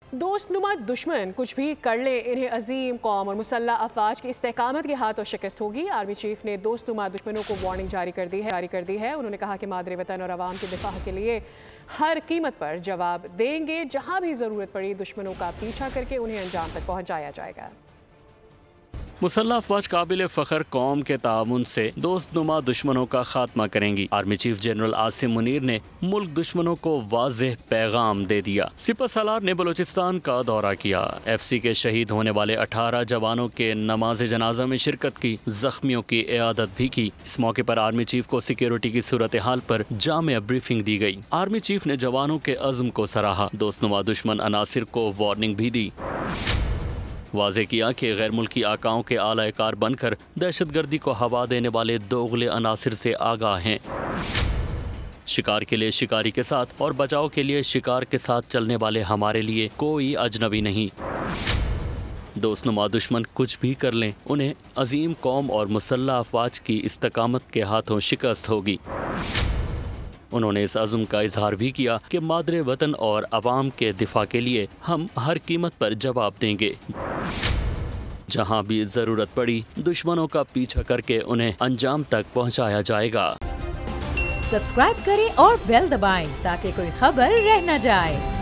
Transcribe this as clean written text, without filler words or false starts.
दोस्तनुमा दुश्मन कुछ भी कर ले, इन्हें अजीम कौम और मुसल्लह अफवाज की इस्तेकामत के हाथों शिकस्त होगी। आर्मी चीफ ने दोस्तनुमा दुश्मनों को वार्निंग जारी कर दी है। उन्होंने कहा कि मादरे वतन और अवाम के दिफा के लिए हर कीमत पर जवाब देंगे। जहां भी ज़रूरत पड़ी दुश्मनों का पीछा करके उन्हें अंजाम तक पहुँचाया जाएगा। मुसल्लह अफवाज काबिल फ़ख्र कौम के ताउन से दोस्तनुमा दुश्मनों का खात्मा करेंगी। Army chief general Asim Munir ने मुल्क दुश्मनों को वाज़ेह पैगाम दे दिया। सिपह सालार ने बलूचिस्तान का दौरा किया। FC के शहीद होने वाले 18 जवानों के नमाज जनाजा में शिरकत की, जख्मियों की इयादत भी की। इस मौके पर आर्मी चीफ को सिक्योरिटी की सूरत हाल पर जामिया ब्रीफिंग दी गई। आर्मी चीफ ने जवानों के अज़्म को सराहा। दोस्तनुमा दुश्मन अनासिर को वार्निंग भी दी। वाज़े किया कि गैर मुल्की आकाओं के आलाकार बनकर दहशतगर्दी को हवा देने वाले दोगले अनासिर से आगाह हैं। शिकार के लिए शिकारी के साथ और बचाव के लिए शिकार के साथ चलने वाले हमारे लिए कोई अजनबी नहीं। दोस्तनुमा दुश्मन कुछ भी कर लें, उन्हें अजीम कौम और मुसल्लह अफवाज की इस्तकामत के हाथों शिकस्त होगी। उन्होंने इस अज़्म का इजहार भी किया कि मादरे वतन और अवाम के दिफा के लिए हम हर कीमत पर जवाब देंगे। जहां भी ज़रूरत पड़ी दुश्मनों का पीछा करके उन्हें अंजाम तक पहुंचाया जाएगा। सब्सक्राइब करें और बेल दबाएं ताकि कोई खबर रह न जाए।